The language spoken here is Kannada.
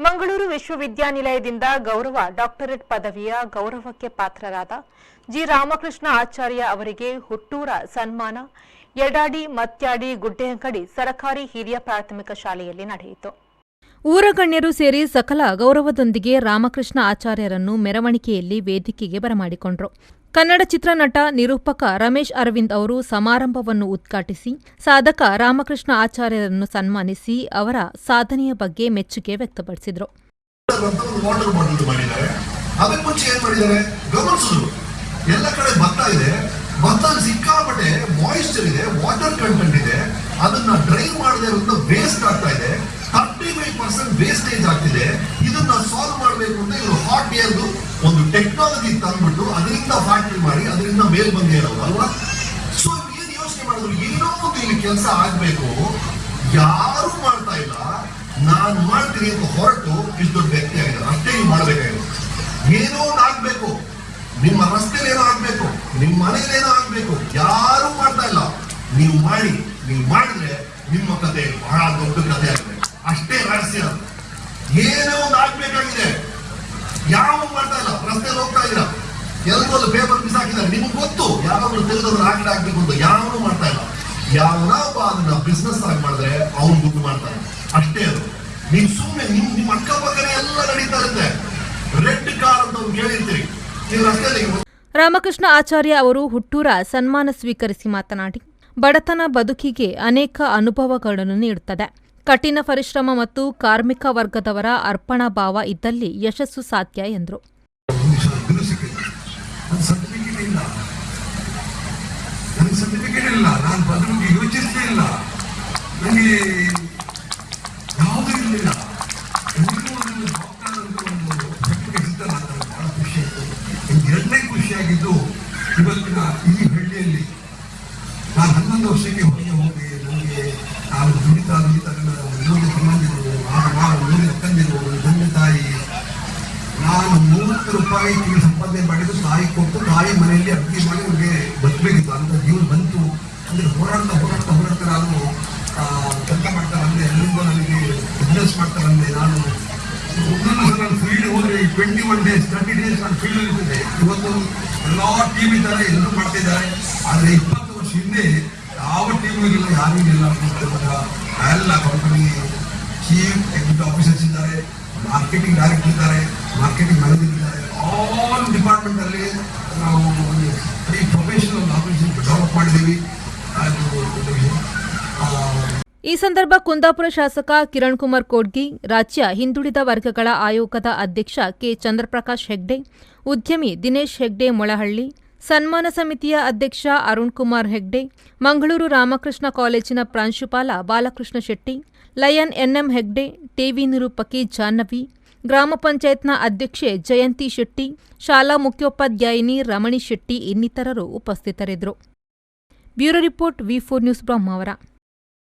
ಮಂಗಳೂರು ವಿಶ್ವವಿದ್ಯಾನಿಲಯದಿಂದ ಗೌರವ ಡಾಕ್ಟರೇಟ್ ಪದವಿಯ ಗೌರವಕ್ಕೆ ಪಾತ್ರರಾದ ಜಿ ರಾಮಕೃಷ್ಣ ಆಚಾರ್ಯ ಅವರಿಗೆ ಹುಟ್ಟೂರ ಸನ್ಮಾನ ಯಡಾಡಿ ಮತ್ಯಾಡಿ ಗುಡ್ಡೆಹಂಕಡಿ ಸರಕಾರಿ ಹಿರಿಯ ಪ್ರಾಥಮಿಕ ಶಾಲೆಯಲ್ಲಿ ನಡೆಯಿತು. ಊರ ಗಣ್ಯರು ಸೇರಿ ಸಕಲ ಗೌರವದೊಂದಿಗೆ ರಾಮಕೃಷ್ಣ ಆಚಾರ್ಯರನ್ನು ಮೆರವಣಿಗೆಯಲ್ಲಿ ವೇದಿಕೆಗೆ ಬರಮಾಡಿಕೊಂಡರು. ಕನ್ನಡ ಚಿತ್ರನಟ ನಿರೂಪಕ ರಮೇಶ್ ಅರವಿಂದ್ ಅವರು ಸಮಾರಂಭವನ್ನು ಉದ್ಘಾಟಿಸಿ ಸಾಧಕ ರಾಮಕೃಷ್ಣ ಆಚಾರ್ಯರನ್ನು ಸನ್ಮಾನಿಸಿ ಅವರ ಸಾಧನೆಯ ಬಗ್ಗೆ ಮೆಚ್ಚುಗೆ ವ್ಯಕ್ತಪಡಿಸಿದರು. ಎಲ್ಲ ಕಡೆ ಭತ್ತ ಇದೆ, ಭತ್ತ ಸಿಕ್ಕಾಪಟ್ಟೆ ಮಾಯಿಶ್ಚರ್ ಇದೆ, ವಾಟರ್ ಕಂಟೆಂಟ್ ಇದೆ, ಅದನ್ನ ಡ್ರೈ ಮಾಡದೆ ವೇಸ್ಟ್ ಆಗ್ತಾ ಇದೆ. 35% ವೇಸ್ಟೇಜ್ ಆಗ್ತಿದೆ. ಇದನ್ನ ಸಾಲ್ವ್ ಮಾಡಬೇಕು ಅಂತ ಇವರು ಹಾಟ್ ಏರ್ದು ಒಂದು ಟೆಕ್ನಾಲಜಿ ತಂದ್ಬಿಟ್ಟು ಅದರಿಂದ ಫ್ಯಾಕ್ಟರಿ ಮಾಡಿ ಅದರಿಂದ ಮೇಲ್ ಬಂದಿರೋದು ಅಲ್ವಾ. ಸೊ ಏನ್ ಯೋಚನೆ ಮಾಡಿದ್ರು, ಏನೋ ಒಂದು ಇಲ್ಲಿ ಕೆಲಸ ಆಗ್ಬೇಕು, ಯಾರು ಮಾಡ್ತಾ ಇಲ್ಲ, ನಾನ್ ಮಾಡ್ತೀನಿ ಅಂತ ಹೊರಟು ಇಷ್ಟು ದೊಡ್ಡ ವ್ಯಕ್ತಿ ಆಗಿದ್ದಾರೆ. ಅಷ್ಟೇ ನೀವು ಮಾಡಬೇಕಾಗಿರೋದು. ಏನೋ ಒಂದು ಆಗ್ಬೇಕು, ನಿಮ್ಮ ರಸ್ತೆಲಿ ಏನೋ ಆಗ್ಬೇಕು, ನಿಮ್ಮ ಮನೇಲಿ ಏನೋ ಆಗ್ಬೇಕು, ಯಾರು ಮಾಡ್ತಾ ಇಲ್ಲ. ನೀವು ಮಾಡಿ, ನೀವು ಮಾಡಿದ್ರೆ ನಿಮ್ಮ ಕತೆ ಬಹಳ ದೊಡ್ಡ ಕತೆ ಆಗಿದೆ. ಅಷ್ಟೇ ರಹಸ್ಯ. ಏನೋ ಒಂದು ಆಗ್ಬೇಕಾಗಿದೆ, ಯಾವ ಮಾಡ್ತಾ ಇಲ್ಲ. ರಸ್ತೆಯಲ್ಲಿ ಹೋಗ್ತಾ ಇದ್ದೀರಾ, ಎಲ್ಲರೂ ಒಂದು ಪೇಪರ್ ಬಿಸಾಕಿದ್ದಾರೆ, ನಿಮ್ಗೆ ಗೊತ್ತು ಯಾವಾಗಲೂ ತೆಗೆದವ್ರು ಆಗ್ಬೇಕು ಅಂತ. ಯಾವನು ಮಾಡ್ತಾ ಇಲ್ಲ. ಯಾವನೊಬ್ಬ ಅದನ್ನ ಬಿಸ್ನೆಸ್ ಆಗಿ ಮಾಡಿದ್ರೆ ಅವ್ನು ದುಡ್ಡು ಮಾಡ್ತಾನೆ. ಅಷ್ಟೇ ಅದು. ನೀವು ಸುಮ್ಮನೆ ನಿಮ್ಮ ಅಕ್ಕಪಕ್ಕನೆ ಎಲ್ಲ ನಡೀತಾ ಇರುತ್ತೆ. ರೆಡ್ ಕಾರ್ ಅಂತ ಒಂದು ಕೇಳಿರ್ತೀರಿ ನೀವು ರಸ್ತೆಯಲ್ಲಿ. ರಾಮಕೃಷ್ಣ ಆಚಾರ್ಯ ಅವರು ಹುಟ್ಟೂರ ಸನ್ಮಾನ ಸ್ವೀಕರಿಸಿ ಮಾತನಾಡಿ, ಬಡತನ ಬದುಕಿಗೆ ಅನೇಕ ಅನುಭವಗಳನ್ನು ನೀಡುತ್ತದೆ. ಕಠಿಣ ಪರಿಶ್ರಮ ಮತ್ತು ಕಾರ್ಮಿಕ ವರ್ಗದವರ ಅರ್ಪಣಾ ಭಾವ ಇದ್ದಲ್ಲಿ ಯಶಸ್ಸು ಸಾಧ್ಯ ಎಂದರು. ಎರಡನೇ ಖುಷಿಯಾಗಿದ್ದು ಇವತ್ತಿನ ಈ ಹಳ್ಳಿಯಲ್ಲಿ ನಾನು 11 ವರ್ಷಕ್ಕೆ ಹೊರಗೆ ಹೋಗಿ ನನಗೆ ನಾನು ದುಡಿತಾ ಊರಿಗೆ ಸಂಬಂಧಿಗಳು, ಊರಿಗೆ ಅಕ್ಕಂದಿರು, ತಂದೆ ತಾಯಿ, ನಾನು 30 ರೂಪಾಯಿ ತಿಂಗಳು ಸಂಪಾದನೆ ಮಾಡಿದ್ದು ತಾಯಿ ಕೊಟ್ಟು ತಾಯಿ ಮನೆಯಲ್ಲಿ ಅಡುಗೆ ಮಾಡಿ ನನಗೆ ಬದುಕಬೇಕಿತ್ತು. ಅಂತ ಜೀವನ ಬಂತು. ಅಂದರೆ ಹೋರಾಡ್ತಾ ನಾನು ಕೆಲಸ ಮಾಡ್ತಾ ಬಂದೆ. ಅಲ್ಲಿಂದ ನನಗೆ ಬಿಸ್ನೆಸ್ ಮಾಡ್ತಾ ಬಂದೆ. ನಾನು ಫೀಲ್ಡ್ ಹೋದ್ರೆ 21 ಡೇಸ್ 30 ಡೇಸ್ ನಾನು ಫೀಲ್ಡ್ ಇರ್ತದೆ. ಇವತ್ತು ಎಲ್ಲ ಟೀಮ್ ಇದ್ದಾರೆ, ಎಲ್ಲರೂ ಮಾಡ್ತಿದ್ದಾರೆ. ಆದರೆ 20 ವರ್ಷ ಹಿಂದೆ ಯಾವ ಟೀಮಿಗಿಲ್ಲ, ಯಾರಿಗಿಲ್ಲ. ಎಲ್ಲ ಕಂಪನಿ ಚೀಫ್ ಎಕ್ಸಿಕ್ಯೂಟಿವ್ ಆಫೀಸರ್ಸ್ ಇದ್ದಾರೆ, ಮಾರ್ಕೆಟಿಂಗ್ ಡೈರೆಕ್ಟರ್ ಇದ್ದಾರೆ, ಮಾರ್ಕೆಟಿಂಗ್ ಮ್ಯಾನೇಜರ್ ಇದ್ದಾರೆ. ಆಲ್ ಡಿಪಾರ್ಟ್ಮೆಂಟ್ ಅಲ್ಲಿ ನಾವು ಈ ಪ್ರೊಫೆಷನಲ್ ಆಫೀಸರ್ ಡೆವಲಪ್ ಮಾಡಿದ್ದೀವಿ. ಈ ಸಂದರ್ಭ ಕುಂದಾಪುರ ಶಾಸಕ ಕಿರಣ್ ಕುಮಾರ್ ಕೋಡ್ಗಿ, ರಾಜ್ಯ ಹಿಂದುಳಿದ ವರ್ಗಗಳ ಆಯೋಗದ ಅಧ್ಯಕ್ಷ ಕೆ ಚಂದ್ರಪ್ರಕಾಶ್ ಹೆಗ್ಡೆ, ಉದ್ಯಮಿ ದಿನೇಶ್ ಹೆಗ್ಡೆ ಮೊಳಹಳ್ಳಿ, ಸನ್ಮಾನ ಸಮಿತಿಯ ಅಧ್ಯಕ್ಷ ಅರುಣ್ ಕುಮಾರ್ ಹೆಗ್ಡೆ, ಮಂಗಳೂರು ರಾಮಕೃಷ್ಣ ಕಾಲೇಜಿನ ಪ್ರಾಂಶುಪಾಲ Balakrishna Shetty, lion NM Hegde, TV ನಿರೂಪಕಿ ಜಾಹ್ನವಿ, ಗ್ರಾಮ ಪಂಚಾಯತ್ನ ಅಧ್ಯಕ್ಷೆ ಜಯಂತಿ ಶೆಟ್ಟಿ, ಶಾಲಾ ಮುಖ್ಯೋಪಾಧ್ಯಾಯಿನಿ ರಮಣಿ ಶೆಟ್ಟಿ ಇನ್ನಿತರರು ಉಪಸ್ಥಿತರಿದ್ದರು. Bureau report V4 news Brahmavar.